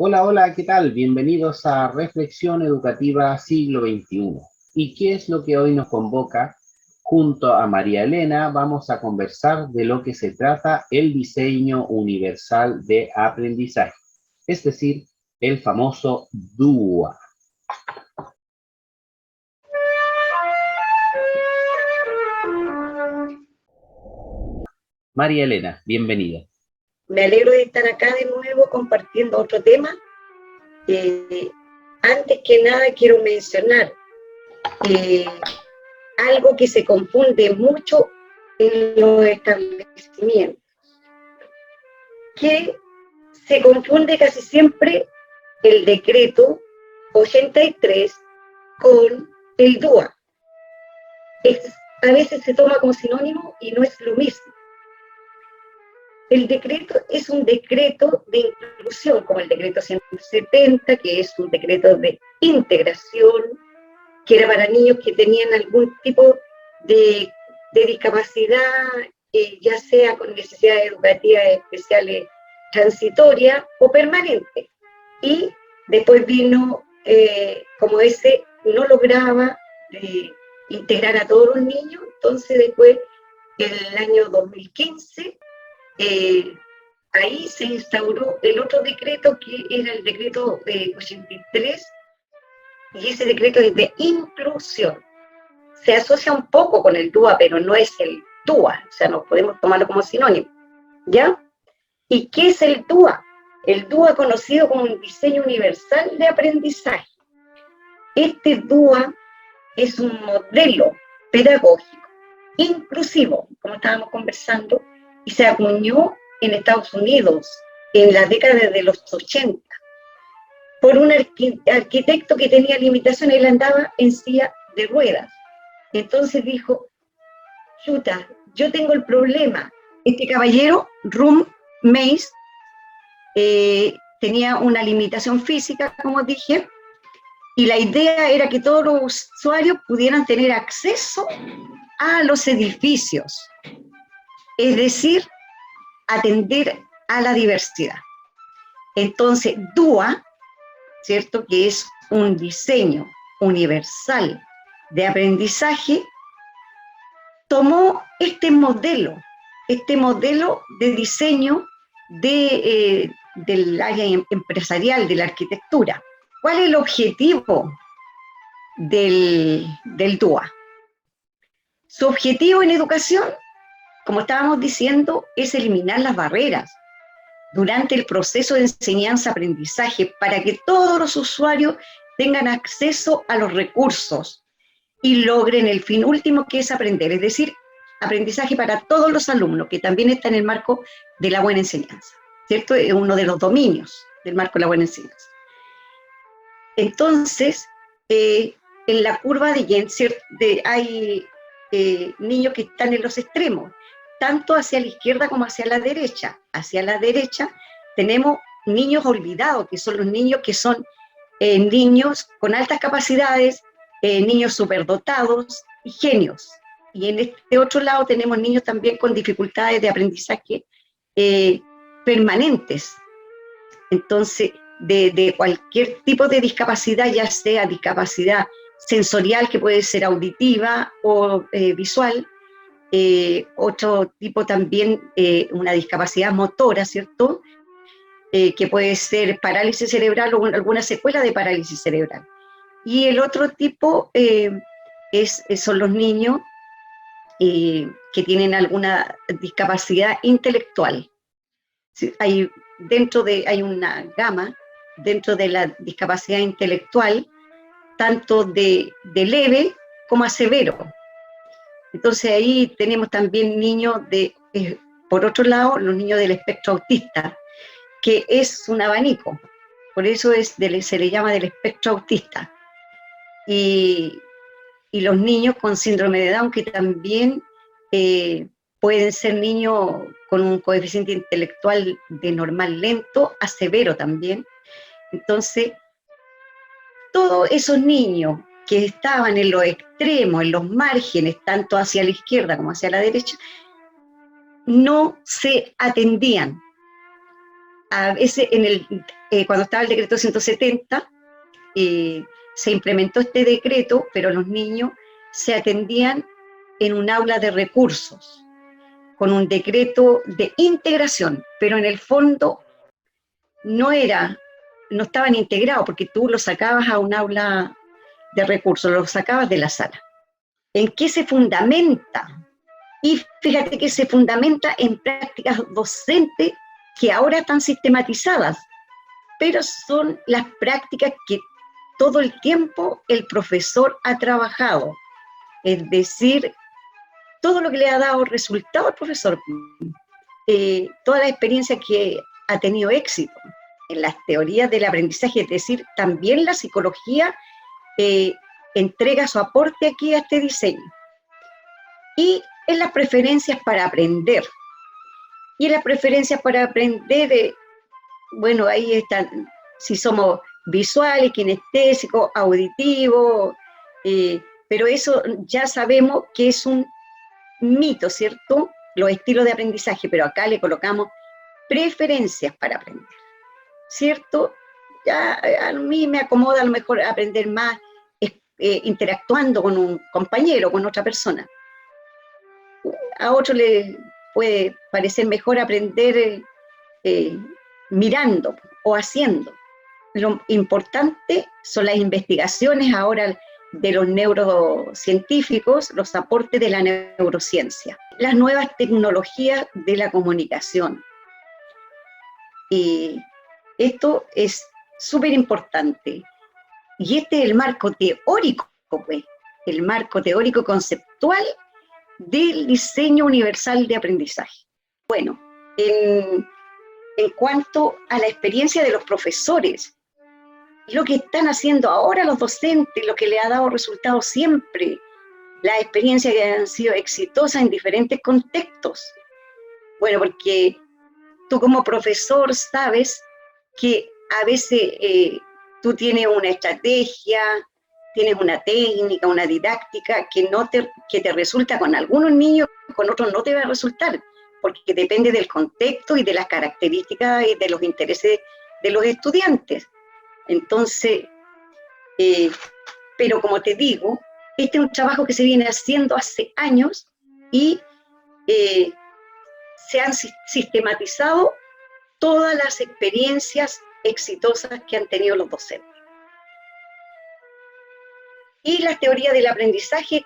Hola, hola, ¿qué tal? Bienvenidos a Reflexión Educativa Siglo XXI. ¿Y qué es lo que hoy nos convoca? Junto a María Elena vamos a conversar de lo que se trata el diseño universal de aprendizaje, es decir, el famoso DUA. María Elena, bienvenida. Me alegro de estar acá de nuevo compartiendo otro tema. Antes que nada quiero mencionar algo que se confunde mucho en los establecimientos, que se confunde casi siempre el decreto 83 con el DUA. A veces se toma como sinónimo y no es lo mismo. El decreto es un decreto de inclusión, como el decreto 170, que es un decreto de integración, que era para niños que tenían algún tipo de discapacidad, ya sea con necesidades educativas especiales transitorias o permanentes. Y después vino, como ese no lograba integrar a todos los niños, entonces después, en el año 2015, ahí se instauró el otro decreto que era el decreto 83, y ese decreto es de inclusión. Se asocia un poco con el DUA, pero no es el DUA, o sea, no podemos tomarlo como sinónimo, ¿ya? ¿Y qué es el DUA? El DUA conocido como un diseño universal de aprendizaje. Este DUA es un modelo pedagógico inclusivo, como estábamos conversando, y se acuñó en Estados Unidos en la década de los 80 por un arquitecto que tenía limitaciones. Él andaba en silla de ruedas. Entonces dijo, chuta, yo tengo el problema. Este caballero, Rum Mace, tenía una limitación física, como dije, y la idea era que todos los usuarios pudieran tener acceso a los edificios, es decir, atender a la diversidad. Entonces, DUA, ¿cierto?, que es un diseño universal de aprendizaje, tomó este modelo de diseño del área empresarial, de la arquitectura. ¿Cuál es el objetivo del DUA? Su objetivo en educación, como estábamos diciendo, es eliminar las barreras durante el proceso de enseñanza-aprendizaje para que todos los usuarios tengan acceso a los recursos y logren el fin último, que es aprender, es decir, aprendizaje para todos los alumnos, que también está en el marco de la buena enseñanza, ¿cierto? Es uno de los dominios del marco de la buena enseñanza. Entonces, en la curva de Yen, hay niños que están en los extremos, tanto hacia la izquierda como hacia la derecha. Hacia la derecha tenemos niños olvidados, que son los niños que son niños con altas capacidades, niños superdotados y genios. Y en este otro lado tenemos niños también con dificultades de aprendizaje permanentes. Entonces, de cualquier tipo de discapacidad, ya sea discapacidad sensorial, que puede ser auditiva o visual, otro tipo también, una discapacidad motora, ¿cierto?, que puede ser parálisis cerebral o alguna secuela de parálisis cerebral. Y el otro tipo son los niños que tienen alguna discapacidad intelectual. ¿Sí? Hay una gama dentro de la discapacidad intelectual, tanto de leve como a severo. Entonces ahí tenemos también niños por otro lado, los niños del espectro autista, que es un abanico, por eso se le llama del espectro autista. Y los niños con síndrome de Down, que también pueden ser niños con un coeficiente intelectual de normal lento a severo también. Entonces, todos esos niños que estaban en los extremos, en los márgenes, tanto hacia la izquierda como hacia la derecha, no se atendían. a veces cuando estaba el decreto 170, se implementó este decreto, pero los niños se atendían en un aula de recursos, con un decreto de integración, pero en el fondo no estaban integrados, porque tú los sacabas a un aula de recursos, los sacabas de la sala. ¿En qué se fundamenta? Y fíjate que se fundamenta en prácticas docentes que ahora están sistematizadas, pero son las prácticas que todo el tiempo el profesor ha trabajado, es decir, todo lo que le ha dado resultado al profesor, toda la experiencia que ha tenido éxito en las teorías del aprendizaje, es decir, también la psicología entrega su aporte aquí a este diseño. Y en las preferencias para aprender. Y en las preferencias para aprender, bueno, ahí están, si somos visuales, kinestésicos, auditivos, pero eso ya sabemos que es un mito, ¿cierto? Los estilos de aprendizaje, pero acá le colocamos preferencias para aprender, ¿cierto? Ya a mí me acomoda a lo mejor aprender más interactuando con un compañero, con otra persona. A otro le puede parecer mejor aprender mirando o haciendo. Lo importante son las investigaciones ahora de los neurocientíficos, los aportes de la neurociencia, las nuevas tecnologías de la comunicación. Y esto es súper importante. Y este es el marco teórico, pues, el marco teórico conceptual del diseño universal de aprendizaje. Bueno, en cuanto a la experiencia de los profesores, lo que están haciendo ahora los docentes, lo que le ha dado resultados siempre, las experiencias que han sido exitosas en diferentes contextos. Bueno, porque tú como profesor sabes que a veces tú tienes una estrategia, tienes una técnica, una didáctica que te resulta con algunos niños, con otros no te va a resultar, porque depende del contexto y de las características y de los intereses de los estudiantes. Entonces, pero como te digo, este es un trabajo que se viene haciendo hace años y se han sistematizado todas las experiencias exitosas que han tenido los docentes. Y las teorías del aprendizaje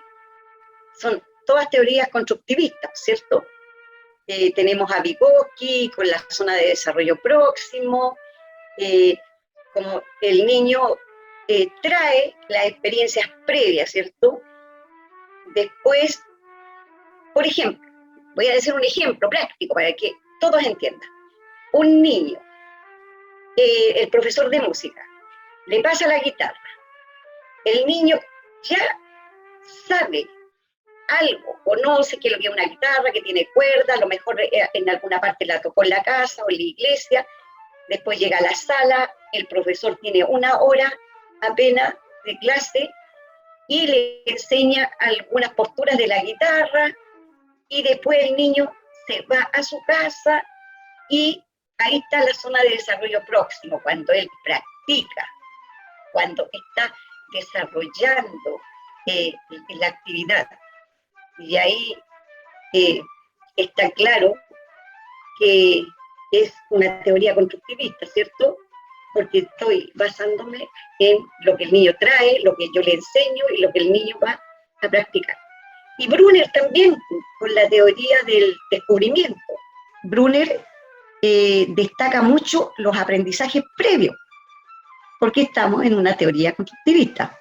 son todas teorías constructivistas, ¿cierto? Tenemos a Vygotsky con la zona de desarrollo próximo, como el niño trae las experiencias previas, ¿cierto? Después, por ejemplo, voy a decir un ejemplo práctico para que todos entiendan. Un niño, el profesor de música, le pasa la guitarra. El niño ya sabe algo, conoce que lo que es una guitarra, que tiene cuerda, a lo mejor en alguna parte la tocó en la casa o en la iglesia, después llega a la sala, el profesor tiene una hora apenas de clase y le enseña algunas posturas de la guitarra y después el niño se va a su casa y ahí está la zona de desarrollo próximo, cuando él practica, cuando está desarrollando la actividad. Y ahí está claro que es una teoría constructivista, ¿cierto? Porque estoy basándome en lo que el niño trae, lo que yo le enseño y lo que el niño va a practicar. Y Brunner también, con la teoría del descubrimiento. Brunner destaca mucho los aprendizajes previos, porque estamos en una teoría constructivista.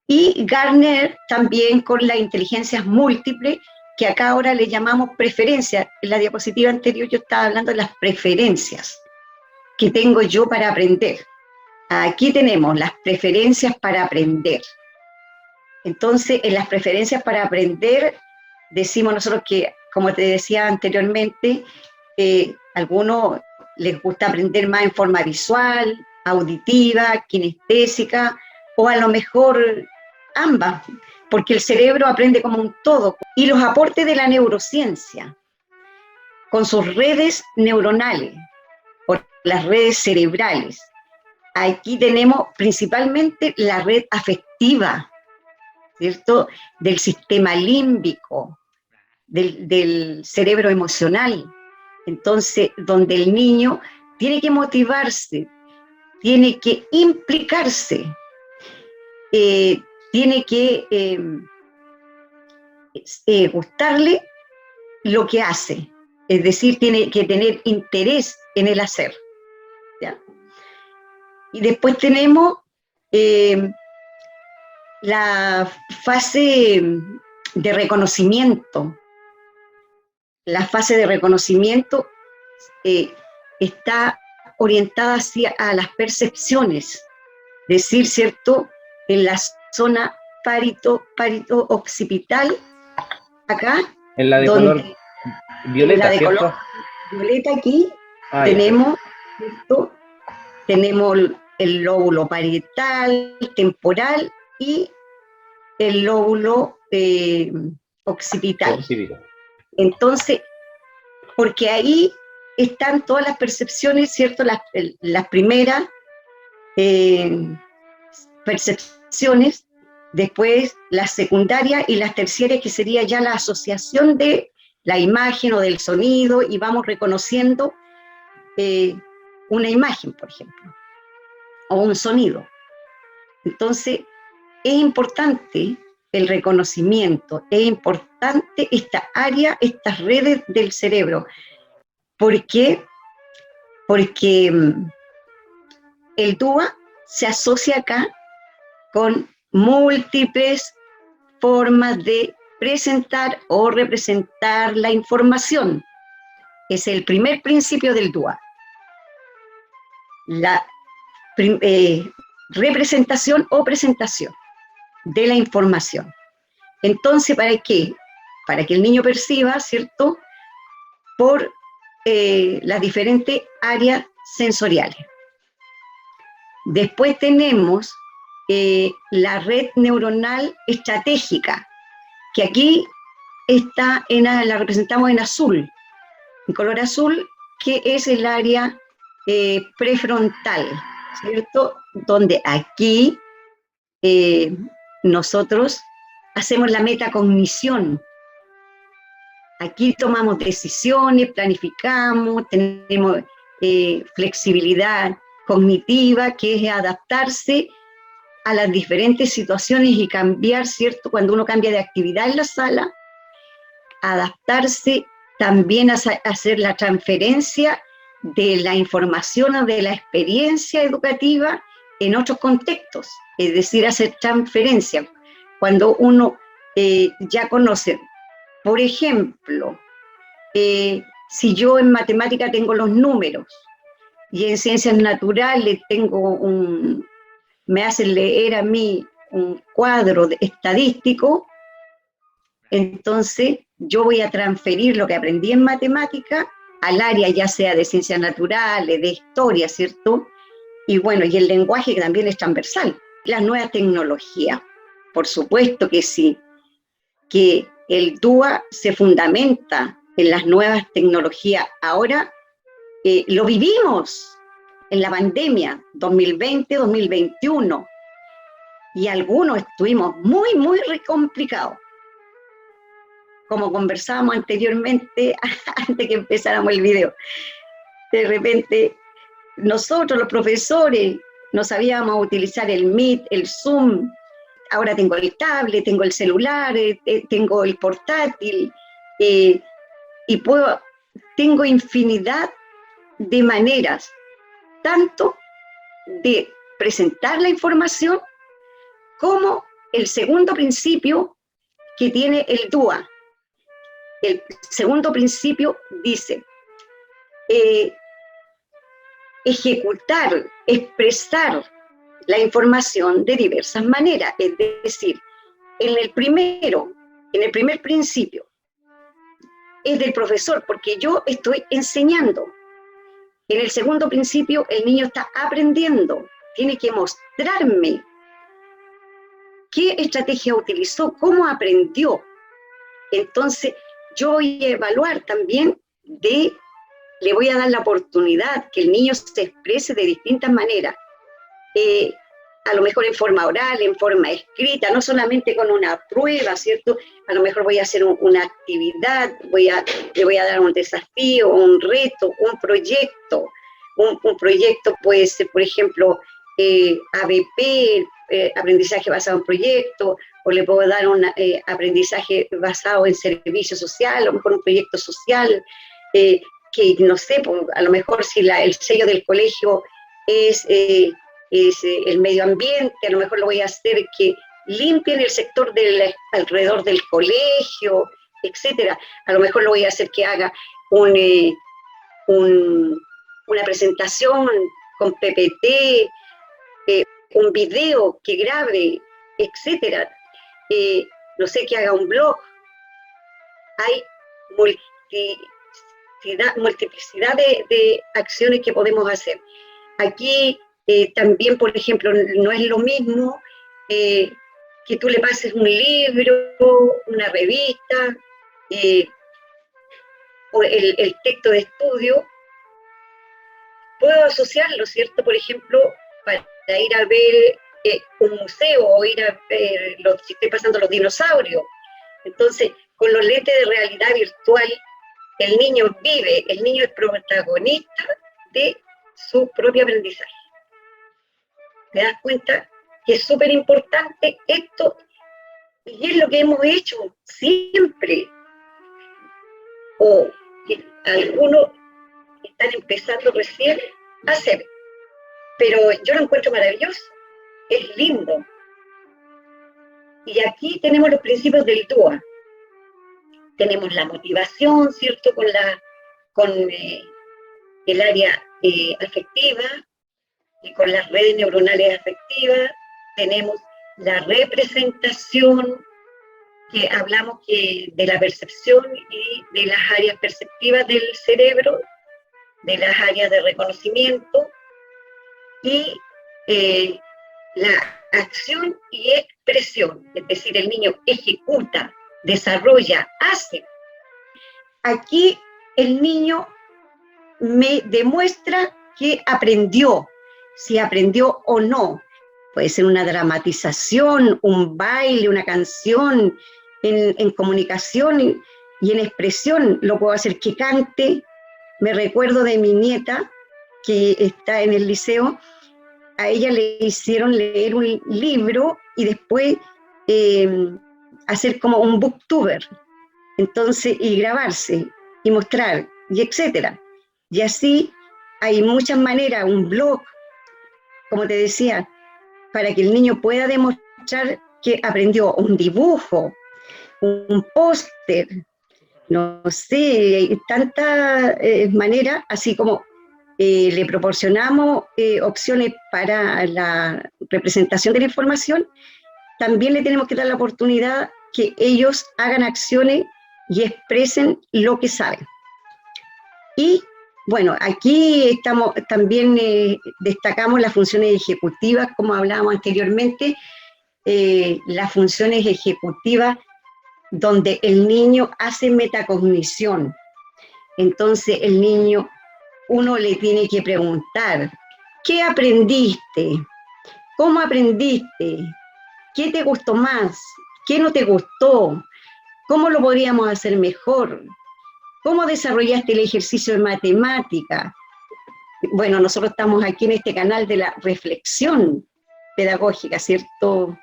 Y Gardner también con las inteligencias múltiples, que acá ahora le llamamos preferencias. En la diapositiva anterior yo estaba hablando de las preferencias que tengo yo para aprender. Aquí tenemos las preferencias para aprender. Entonces, en las preferencias para aprender, decimos nosotros que, como te decía anteriormente, a algunos les gusta aprender más en forma visual, auditiva, kinestésica, o a lo mejor ambas, porque el cerebro aprende como un todo. Y los aportes de la neurociencia, con sus redes neuronales. Por las redes cerebrales. Aquí tenemos principalmente la red afectiva, ¿cierto? Del sistema límbico, del cerebro emocional. Entonces, donde el niño tiene que motivarse, tiene que implicarse, tiene que gustarle lo que hace, es decir, tiene que tener interés en el hacer, ¿ya? Y después tenemos la fase de reconocimiento. La fase de reconocimiento está orientada hacia a las percepciones, decir, ¿cierto? En la zona parito-occipital, acá, En la de color violeta, la de ¿cierto? color violeta aquí, Ya. ¿cierto? Tenemos el lóbulo parietal, temporal y el lóbulo occipital. Entonces, porque ahí están todas las percepciones, ¿cierto? Las primeras percepciones, después las secundarias y las terciarias, que sería ya la asociación de la imagen o del sonido, y vamos reconociendo una imagen, por ejemplo, o un sonido. Entonces, es importante el reconocimiento, es importante esta área, estas redes del cerebro. ¿Por qué? Porque el DUA se asocia acá con múltiples formas de presentar o representar la información. Es el primer principio del DUA. La representación o presentación de la información. Entonces, ¿para qué? Para que el niño perciba, ¿cierto?, por las diferentes áreas sensoriales. Después tenemos la red neuronal estratégica, que aquí está la representamos en azul, en color azul, que es el área prefrontal, ¿cierto? Donde aquí nosotros hacemos la metacognición. Aquí tomamos decisiones, planificamos, tenemos flexibilidad cognitiva, que es adaptarse a las diferentes situaciones y cambiar, ¿cierto? Cuando uno cambia de actividad en la sala, adaptarse también a hacer la transferencia de la información o de la experiencia educativa en otros contextos, es decir, hacer transferencia. Cuando uno ya conoce, por ejemplo, si yo en matemática tengo los números y en ciencias naturales me hacen leer a mí un cuadro estadístico, entonces yo voy a transferir lo que aprendí en matemática al área ya sea de ciencias naturales, de historia, ¿cierto? Y bueno, y el lenguaje que también es transversal. Las nuevas tecnologías, por supuesto que sí, que el DUA se fundamenta en las nuevas tecnologías. Ahora lo vivimos en la pandemia 2020-2021 y algunos estuvimos muy, muy complicados. Como conversábamos anteriormente, antes que empezáramos el video, de repente nosotros los profesores no sabíamos utilizar el Meet, el Zoom. Ahora tengo el tablet, tengo el celular, tengo el portátil, y tengo infinidad de maneras, tanto de presentar la información como el segundo principio que tiene el DUA. El segundo principio dice ejecutar, expresar la información de diversas maneras. Es decir, en el primer principio es del profesor, porque yo estoy enseñando. En el segundo principio el niño está aprendiendo, tiene que mostrarme qué estrategia utilizó, cómo aprendió. Entonces yo voy a evaluar también de le voy a dar la oportunidad que el niño se exprese de distintas maneras, a lo mejor en forma oral, en forma escrita, no solamente con una prueba, ¿cierto? A lo mejor voy a hacer una actividad, le voy a dar un desafío, un reto, un proyecto. Un proyecto puede ser, por ejemplo, ABP, aprendizaje basado en proyecto, o le puedo dar un aprendizaje basado en servicio social, a lo mejor un proyecto social, que no sé, pues, a lo mejor si el sello del colegio es el medio ambiente, a lo mejor lo voy a hacer que limpien el sector alrededor del colegio, etcétera. A lo mejor lo voy a hacer que haga una presentación con PPT, un video que grabe, etcétera. No sé, que haga un blog. Hay multiplicidad de acciones que podemos hacer. Aquí también, por ejemplo, no es lo mismo que tú le pases un libro, una revista, o el texto de estudio. Puedo asociarlo, ¿cierto? Por ejemplo, para ir a ver un museo o ir a ver, si estoy pasando los dinosaurios. Entonces, con los lentes de realidad virtual, el niño es protagonista de su propio aprendizaje. ¿Te das cuenta que es súper importante esto? Y es lo que hemos hecho siempre. O que algunos están empezando recién a hacer. Pero yo lo encuentro maravilloso. Es lindo. Y aquí tenemos los principios del DUA. Tenemos la motivación, ¿cierto? Con el área afectiva, y con las redes neuronales afectivas. Tenemos la representación, que hablamos de la percepción y de las áreas perceptivas del cerebro, de las áreas de reconocimiento, y la acción y expresión, es decir, el niño ejecuta, desarrolla, hace. Aquí el niño me demuestra que aprendió, si aprendió o no. Puede ser una dramatización, un baile, una canción, en comunicación y en expresión. Lo puedo hacer que cante. Me recuerdo de mi nieta, que está en el liceo. A ella le hicieron leer un libro y después hacer como un booktuber. Entonces, y grabarse, y mostrar, y etcétera. Y así hay muchas maneras, un blog, como te decía, para que el niño pueda demostrar que aprendió, un dibujo, un póster, no sé, tantas maneras, así como le proporcionamos opciones para la representación de la información, también le tenemos que dar la oportunidad que ellos hagan acciones y expresen lo que saben. Y bueno, aquí también destacamos las funciones ejecutivas, como hablábamos anteriormente, las funciones ejecutivas donde el niño hace metacognición. Entonces el niño, uno le tiene que preguntar, ¿qué aprendiste? ¿Cómo aprendiste? ¿Qué te gustó más? ¿Qué no te gustó? ¿Cómo lo podríamos hacer mejor? ¿Cómo desarrollaste el ejercicio de matemática? Bueno, nosotros estamos aquí en este canal de la reflexión pedagógica, ¿cierto?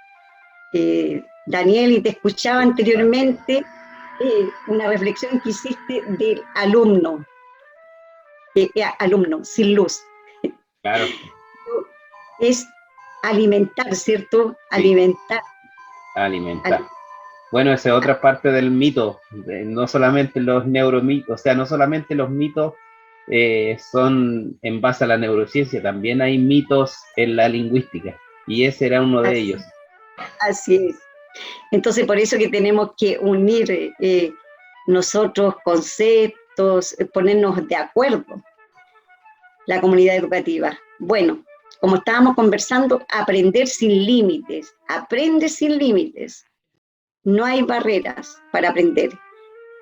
Daniel, y te escuchaba anteriormente una reflexión que hiciste del alumno, alumno sin luz. Claro. Es alimentar, ¿cierto? Sí. Alimentar. Bueno, esa es otra parte del mito, no solamente los neuromitos, o sea, no solamente los mitos son en base a la neurociencia, también hay mitos en la lingüística, y ese era uno de ellos. Así es. Entonces, por eso que tenemos que unir nosotros conceptos, ponernos de acuerdo, la comunidad educativa. Bueno, como estábamos conversando, aprender sin límites, aprende sin límites. No hay barreras para aprender.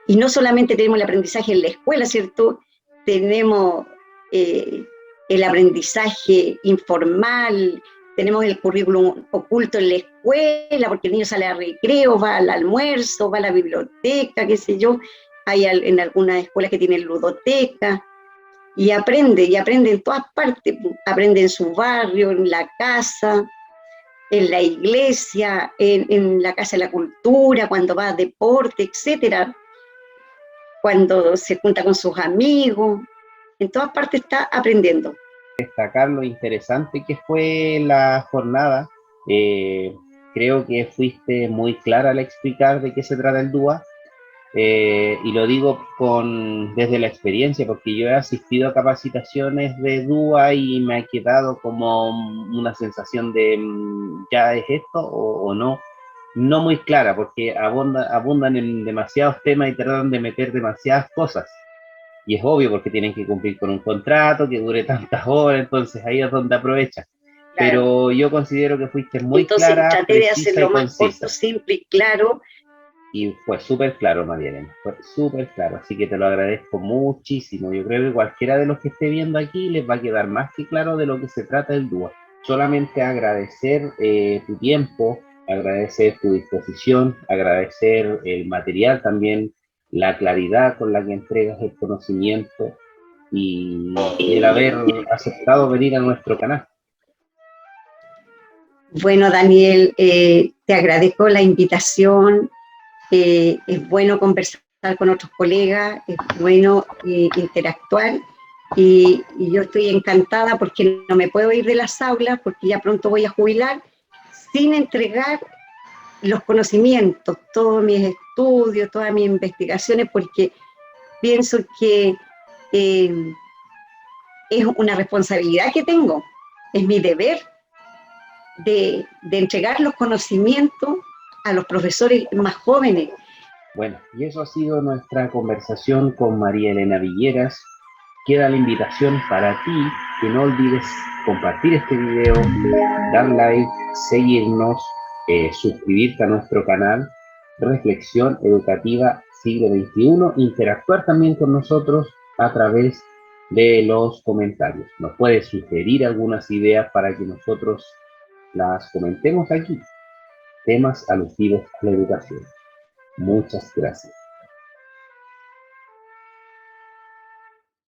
Y no solamente tenemos el aprendizaje en la escuela, ¿cierto? tenemos el aprendizaje informal, tenemos el currículum oculto en la escuela, porque el niño sale a recreo, va al almuerzo, va a la biblioteca, qué sé yo. Hay en algunas escuelas que tienen ludoteca, y aprende en todas partes, aprende en su barrio, en la casa, en la iglesia, en la Casa de la Cultura, cuando va a deporte, etcétera, cuando se junta con sus amigos, en todas partes está aprendiendo. Destacar lo interesante que fue la jornada. Eh, Creo que fuiste muy clara al explicar de qué se trata el DUA. Y lo digo desde la experiencia, porque yo he asistido a capacitaciones de DUA y me ha quedado como una sensación de ya es esto o no, no muy clara, porque abundan en demasiados temas y tratan de meter demasiadas cosas. Y es obvio porque tienen que cumplir con un contrato que dure tantas horas, entonces ahí es donde aprovechan. Claro. Pero yo considero que fuiste muy entonces, clara, traté de hacerlo más corto, simple y claro. Y fue súper claro, María Elena, fue súper claro, así que te lo agradezco muchísimo. Yo creo que cualquiera de los que esté viendo aquí les va a quedar más que claro de lo que se trata el DUA. Solamente agradecer tu tiempo, agradecer tu disposición, agradecer el material también, la claridad con la que entregas el conocimiento y el haber aceptado venir a nuestro canal. Bueno, Daniel, te agradezco la invitación. Es bueno conversar con otros colegas, es bueno interactuar y yo estoy encantada porque no me puedo ir de las aulas porque ya pronto voy a jubilar sin entregar los conocimientos, todos mis estudios, todas mis investigaciones, porque pienso que es una responsabilidad que tengo, es mi deber de entregar los conocimientos a los profesores más jóvenes. Bueno, y eso ha sido nuestra conversación con María Elena Villeras. Queda la invitación para ti, que no olvides compartir este video, dar like, seguirnos, suscribirte a nuestro canal Reflexión Educativa Siglo XXI, interactuar también con nosotros a través de los comentarios. Nos puedes sugerir algunas ideas para que nosotros las comentemos aquí, temas alusivos a la educación. Muchas gracias.